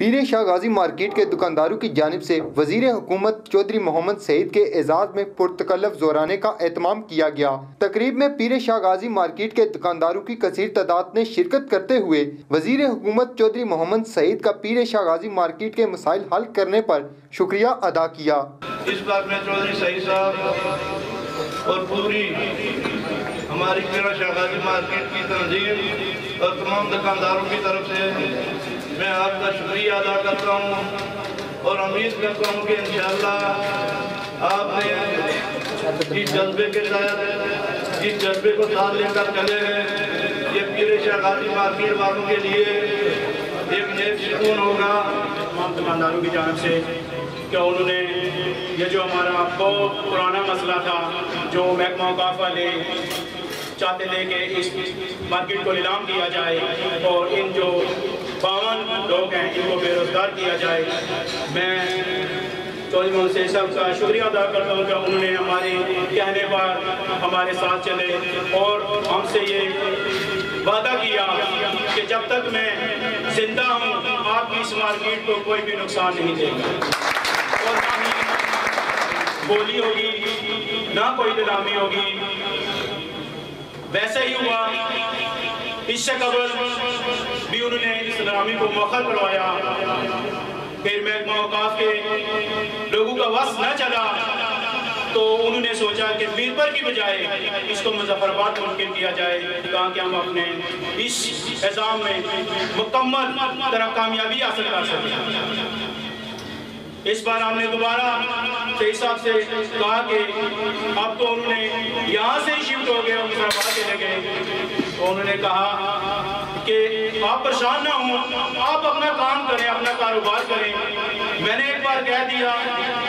پیر شاہ غازی market کے دکانداروں کی جانب سے وزیر حکومت چودھری محمد سعید کے اعزاز میں پرتکلف زورانے کا اہتمام کیا گیا۔ تقریب میں پیر شاہ غازی مارکیٹ کے دکانداروں کی کثیر تعداد نے شرکت کرتے ہوئے وزیر حکومت چودھری محمد سعید کا پیر شاہ غازی مارکیٹ کے مسائل حل کرنے پر شکریہ ادا کیا۔ اس بات میں چودھری سعید صاحب اور پوری ہماری پیر شاہ غازی مارکیٹ کی تنظیم اور تمام دکانداروں کی طرف سے میں آپ کا شکریہ ادا کرتا ہوں اور امید کرتا ہوں کہ انشاءاللہ آپ نے اس جذبے کے ساتھ اس جذبے کو ساتھ لے کر چلے ہیں۔ یہ پیر شاہ غازی مارکیٹ والوں کے لیے ایک نیک سکون ہوگا۔ تمام دکانداروں کی جانب سے کہ انہوں نے یہ جو ہمارا بہت پرانا مسئلہ تھا جو محکمہ اوقاف والے چاہتے تھے کہ اس مارکیٹ کو نیلام کیا جائے اور ان جو 52 لوگ ہیں ان کو بے روزگار کیا جائے، میں چودھری محمد سعید صاحب کا شکریہ ادا کرتا ہوں کہ انہوں نے ہمارے کہنے پر ہمارے ساتھ چلے اور ہم سے یہ وعدہ کیا کہ جب تک میں زندہ ہوں آپ کی اس مارکیٹ کو کوئی بھی نقصان نہیں دے گا اور نہ ہی بولی ہوگی نہ کوئی نیلامی ہوگی۔ ویسے ہی ہوا، اس سے قبل بھی انہوں نے اس نیلامی کو مؤخر کروایا، پھر محکمہ اوقاف کے لوگوں کا وصف نہ چلا تو انہوں نے سوچا کہ میرپور کی بجائے اس کو مظفر آباد منتقل کیا جائے تاکہ ہم اپنے اس نظام میں مکمل طرح کامیابی حاصل کر سکیں۔ اس بار ہم نے دوبارہ سعید صاحب سے کہا کہ اب تو انہوں نے یہاں سے ہی شفٹ ہو گئے اور مظفر آباد چلے گئے، تو انہوں نے کہا کہ آپ پریشان نہ ہوں، آپ اپنا کام کریں، اپنا کاروبار کریں۔ میں نے ایک بار کہہ دیا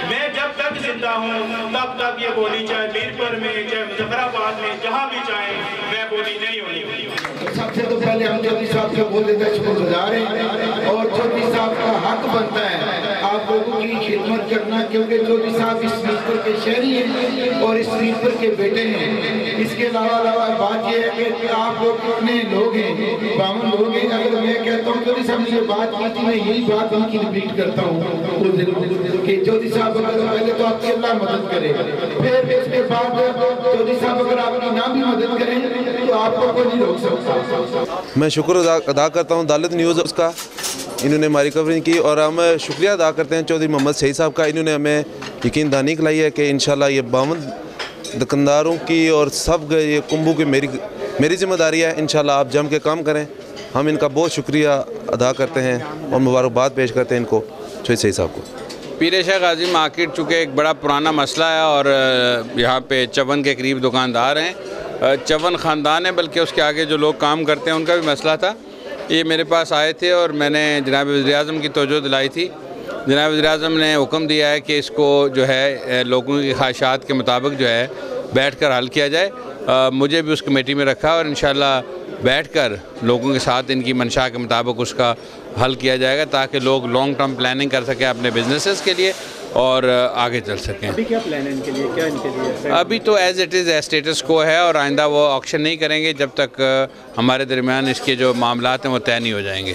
میں جب تک زندہ ہوں تب تک یہ بولی چاہے میرپور میں چاہے مظفر آباد میں جہاں بھی چاہیں میں بولی نہیں ہونی۔ سب سے تو پہلے ہم چودھری صاحب سے بولنے کا شکر گزار ہیں اور چودھری صاحب کا حق بنتا ہے آپ لوگوں کی خدمت کرنا، کیونکہ چودھری صاحب اس میرپور کے شہری ہیں اور اس میرپور کے بیٹے ہیں۔ اس کے علاوہ بات یہ ہے کہ آپ لوگ کتنے لوگ ہیں، 52 لوگ ہیں۔ اگر میں کہتا ہوں چودھری صاحب نے یہ بات کی تھی، میں یہی بات ان کی ریپیٹ کرتا ہوں کہ چودھری صاحب اگر پہلے تو آپ کی اللہ مدد کرے، پھر اس کے بعد چودھری صاحب اگر آپ کی نہ بھی مدد کریں تو آپ کو کوئی نہیں روک سکتا۔ میں شکر ادا کرتا ہوں عدالت نیوز کا، انہوں نے ہماری کوریج کی، اور ہم شکریہ ادا کرتے ہیں چودھری محمد سعید صاحب کا، انہوں نے ہمیں یقین دہانی کھلائی ہے کہ انشاءاللہ یہ 52 دکانداروں کی اور سب یہ کنبوں کی میری ذمہ داری ہے۔ انشاءاللہ آپ جم کے کام کریں، ہم ان کا بہت شکریہ ادا کرتے ہیں اور مبارکباد پیش کرتے ہیں ان کو، چودھری سعید صاحب کو۔ پیر شاہ غازی مارکیٹ چونکہ ایک بڑا پرانا مسئلہ ہے اور یہاں پہ 54 کے قریب دکاندار ہیں، 54 خاندان ہیں، بلکہ اس کے آگے جو لوگ کام کرتے ہیں ان کا بھی مسئلہ تھا۔ یہ میرے پاس آئے تھے اور میں نے جناب وزیر اعظم کی توجہ دلائی تھی۔ جناب وزیر اعظم نے حکم دیا ہے کہ اس کو جو ہے لوگوں کی خواہشات کے مطابق جو ہے بیٹھ کر حل کیا جائے۔ مجھے بھی اس کمیٹی میں رکھا اور انشاءاللہ بیٹھ کر لوگوں کے ساتھ ان کی منشا کے مطابق اس کا حل کیا جائے گا تاکہ لوگ لانگ ٹرم پلاننگ کر سکیں اپنے بزنسز کے لیے اور آگے چل سکیں۔ ابھی کیا پلان ہے ان کے لیے، کیا ان کے لیے؟ ابھی تو ایز اٹ از اسٹیٹس کو ہے اور آئندہ وہ آکشن نہیں کریں گے جب تک ہمارے درمیان اس کے جو معاملات ہیں وہ طے نہیں ہو جائیں گے۔